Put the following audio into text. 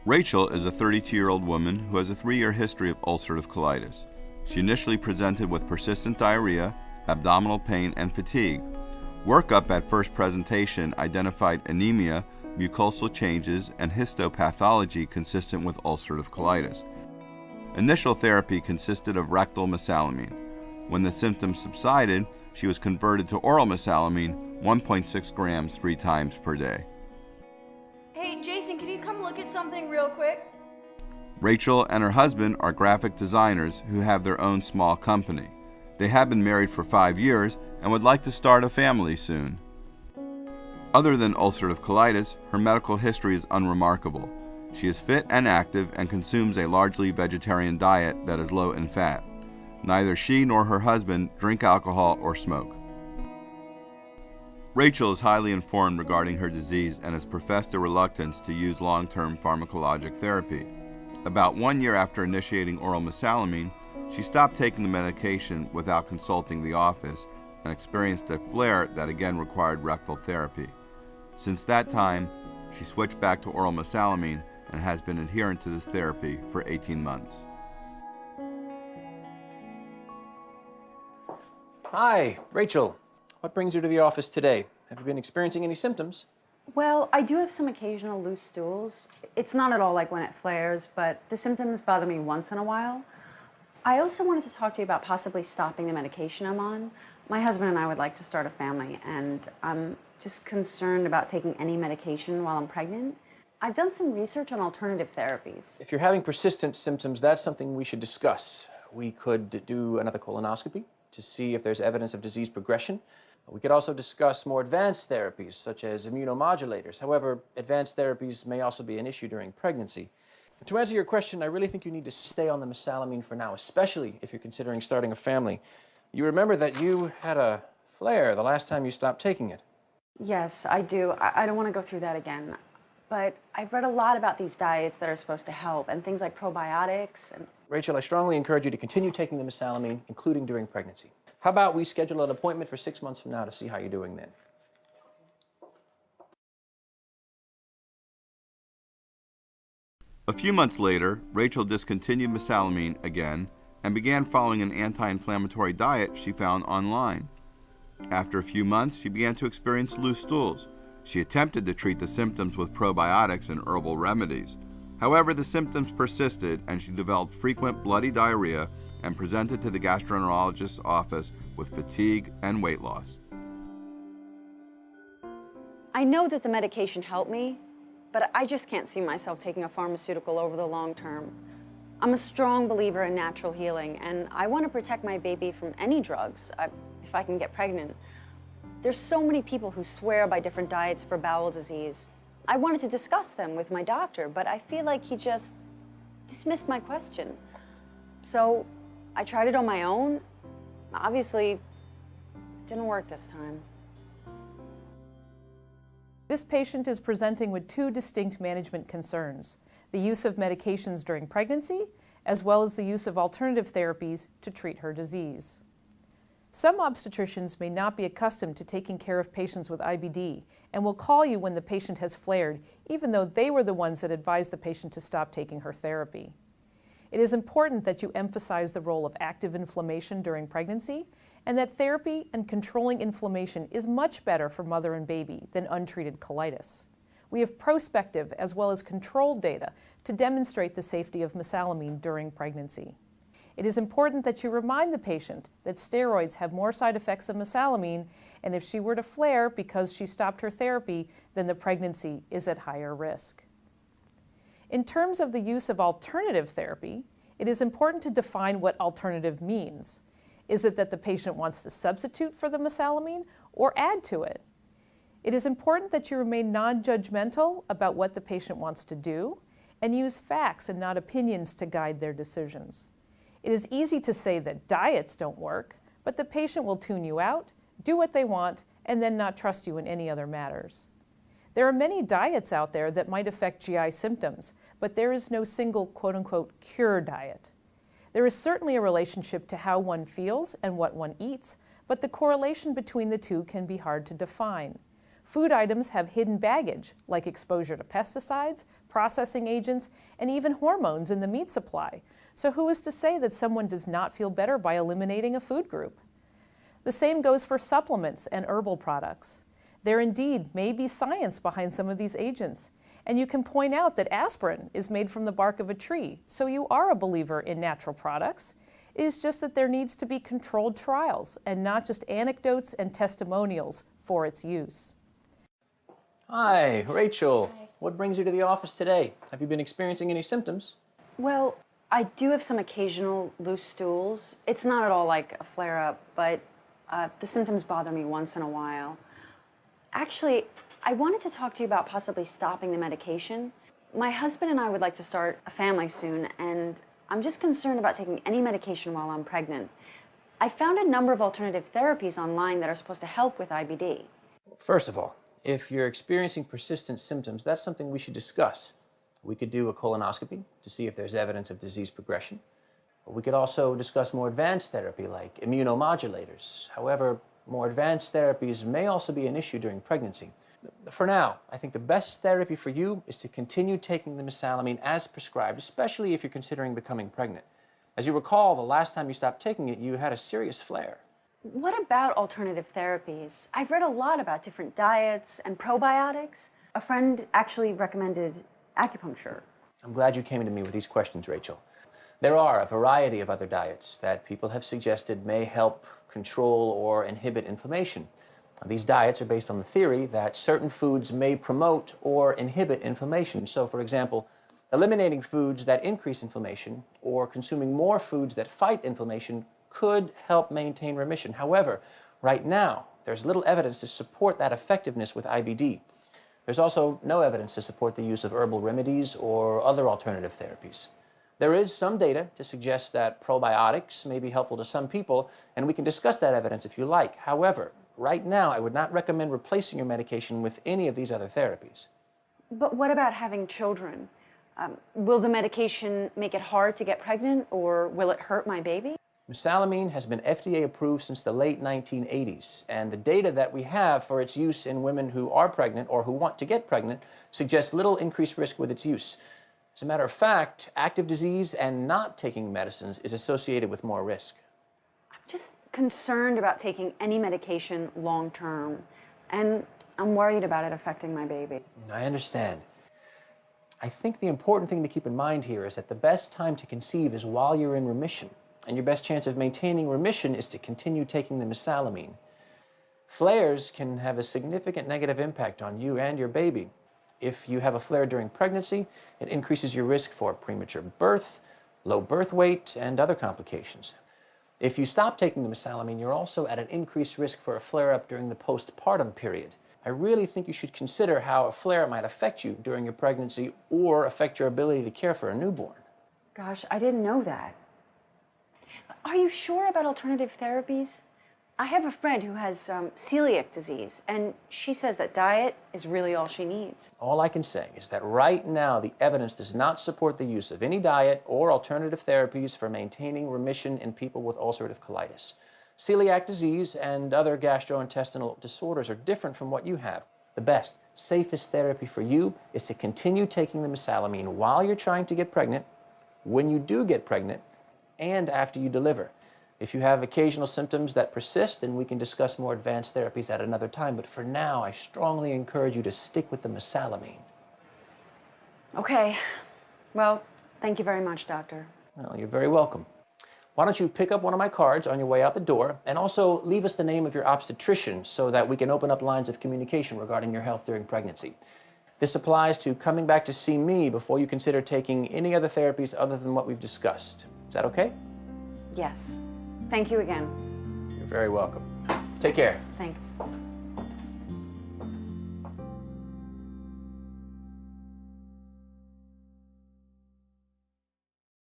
Rachel is a 32-year-old woman who has a 3-year history of ulcerative colitis. She initially presented with persistent diarrhea, abdominal pain, and fatigue. Workup at first presentation identified anemia, mucosal changes, and histopathology consistent with ulcerative colitis. Initial therapy consisted of rectal mesalamine. When the symptoms subsided, she was converted to oral mesalamine, 1.6 grams 3 times per day. Hey, Jason, can you come look at something real quick? Rachel and her husband are graphic designers who have their own small company. They have been married for 5 years and would like to start a family soon. Other than ulcerative colitis, her medical history is unremarkable. She is fit and active and consumes a largely vegetarian diet that is low in fat. Neither she nor her husband drink alcohol or smoke. Rachel is highly informed regarding her disease and has professed a reluctance to use long-term pharmacologic therapy. About 1 year after initiating oral mesalamine, she stopped taking the medication without consulting the office and experienced a flare that again required rectal therapy. Since that time, she switched back to oral mesalamine and has been adherent to this therapy for 18 months. Hi, Rachel. What brings you to the office today? Have you been experiencing any symptoms? Well, I do have some occasional loose stools. It's not at all like when it flares, but the symptoms bother me once in a while. I also wanted to talk to you about possibly stopping the medication I'm on. My husband and I would like to start a family, and I'm just concerned about taking any medication while I'm pregnant. I've done some research on alternative therapies. If you're having persistent symptoms, that's something we should discuss. We could do another colonoscopy to see if there's evidence of disease progression. We could also discuss more advanced therapies, such as immunomodulators. However, advanced therapies may also be an issue during pregnancy. To answer your question, I really think you need to stay on the mesalamine for now, especially if you're considering starting a family. You remember that you had a flare the last time you stopped taking it. Yes, I do. I don't want to go through that again. But I've read a lot about these diets that are supposed to help, and things like probiotics and... Rachel, I strongly encourage you to continue taking the mesalamine, including during pregnancy. How about we schedule an appointment for 6 months from now to see how you're doing then? A few months later, Rachel discontinued mesalamine again and began following an anti-inflammatory diet she found online. After a few months, she began to experience loose stools. She attempted to treat the symptoms with probiotics and herbal remedies. However, the symptoms persisted and she developed frequent bloody diarrhea and presented to the gastroenterologist's office with fatigue and weight loss. I know that the medication helped me, but I just can't see myself taking a pharmaceutical over the long term. I'm a strong believer in natural healing, and I want to protect my baby from any drugs if I can get pregnant. There's so many people who swear by different diets for bowel disease. I wanted to discuss them with my doctor, but I feel like he just dismissed my question. So I tried it on my own. Obviously, it didn't work this time. This patient is presenting with 2 distinct management concerns: the use of medications during pregnancy, as well as the use of alternative therapies to treat her disease. Some obstetricians may not be accustomed to taking care of patients with IBD and will call you when the patient has flared, even though they were the ones that advised the patient to stop taking her therapy. It is important that you emphasize the role of active inflammation during pregnancy, and that therapy and controlling inflammation is much better for mother and baby than untreated colitis. We have prospective as well as controlled data to demonstrate the safety of mesalamine during pregnancy. It is important that you remind the patient that steroids have more side effects than mesalamine, and if she were to flare because she stopped her therapy, then the pregnancy is at higher risk. In terms of the use of alternative therapy, it is important to define what alternative means. Is it that the patient wants to substitute for the mesalamine or add to it? It is important that you remain non-judgmental about what the patient wants to do and use facts and not opinions to guide their decisions. It is easy to say that diets don't work, but the patient will tune you out, do what they want, and then not trust you in any other matters. There are many diets out there that might affect GI symptoms, but there is no single quote-unquote cure diet. There is certainly a relationship to how one feels and what one eats, but the correlation between the two can be hard to define. Food items have hidden baggage, like exposure to pesticides, processing agents, and even hormones in the meat supply. So who is to say that someone does not feel better by eliminating a food group? The same goes for supplements and herbal products. There indeed may be science behind some of these agents, and you can point out that aspirin is made from the bark of a tree, so you are a believer in natural products. It is just that there needs to be controlled trials and not just anecdotes and testimonials for its use. Hi, Rachel. Hi. What brings you to the office today? Have you been experiencing any symptoms? Well, I do have some occasional loose stools. It's not at all like a flare-up, but the symptoms bother me once in a while. Actually, I wanted to talk to you about possibly stopping the medication. My husband and I would like to start a family soon, and I'm just concerned about taking any medication while I'm pregnant. I found a number of alternative therapies online that are supposed to help with IBD. First of all, if you're experiencing persistent symptoms, that's something we should discuss. We could do a colonoscopy to see if there's evidence of disease progression. We could also discuss more advanced therapy like immunomodulators. However, more advanced therapies may also be an issue during pregnancy. For now, I think the best therapy for you is to continue taking the mesalamine as prescribed, especially if you're considering becoming pregnant. As you recall, the last time you stopped taking it, you had a serious flare. What about alternative therapies? I've read a lot about different diets and probiotics. A friend actually recommended acupuncture. I'm glad you came to me with these questions, Rachel. There are a variety of other diets that people have suggested may help control or inhibit inflammation. These diets are based on the theory that certain foods may promote or inhibit inflammation. So, for example, eliminating foods that increase inflammation or consuming more foods that fight inflammation could help maintain remission. However, right now, there's little evidence to support that effectiveness with IBD. There's also no evidence to support the use of herbal remedies or other alternative therapies. There is some data to suggest that probiotics may be helpful to some people, and we can discuss that evidence if you like. However, right now, I would not recommend replacing your medication with any of these other therapies. But what about having children? Will the medication make it hard to get pregnant, or will it hurt my baby? Mesalamine has been FDA approved since the late 1980s, and the data that we have for its use in women who are pregnant or who want to get pregnant suggests little increased risk with its use. As a matter of fact, active disease and not taking medicines is associated with more risk. I'm just concerned about taking any medication long term, and I'm worried about it affecting my baby. I understand. I think the important thing to keep in mind here is that the best time to conceive is while you're in remission, and your best chance of maintaining remission is to continue taking the mesalamine. Flares can have a significant negative impact on you and your baby. If you have a flare during pregnancy, it increases your risk for premature birth, low birth weight, and other complications. If you stop taking the mesalamine, you're also at an increased risk for a flare-up during the postpartum period. I really think you should consider how a flare might affect you during your pregnancy or affect your ability to care for a newborn. Gosh, I didn't know that. Are you sure about alternative therapies? I have a friend who has celiac disease, and she says that diet is really all she needs. All I can say is that right now the evidence does not support the use of any diet or alternative therapies for maintaining remission in people with ulcerative colitis. Celiac disease and other gastrointestinal disorders are different from what you have. The best, safest therapy for you is to continue taking the mesalamine while you're trying to get pregnant, when you do get pregnant, and after you deliver. If you have occasional symptoms that persist, then we can discuss more advanced therapies at another time. But for now, I strongly encourage you to stick with the mesalamine. Okay. Well, thank you very much, doctor. Well, you're very welcome. Why don't you pick up one of my cards on your way out the door, and also leave us the name of your obstetrician so that we can open up lines of communication regarding your health during pregnancy. This applies to coming back to see me before you consider taking any other therapies other than what we've discussed. Is that okay? Yes. Thank you again. You're very welcome. Take care. Thanks.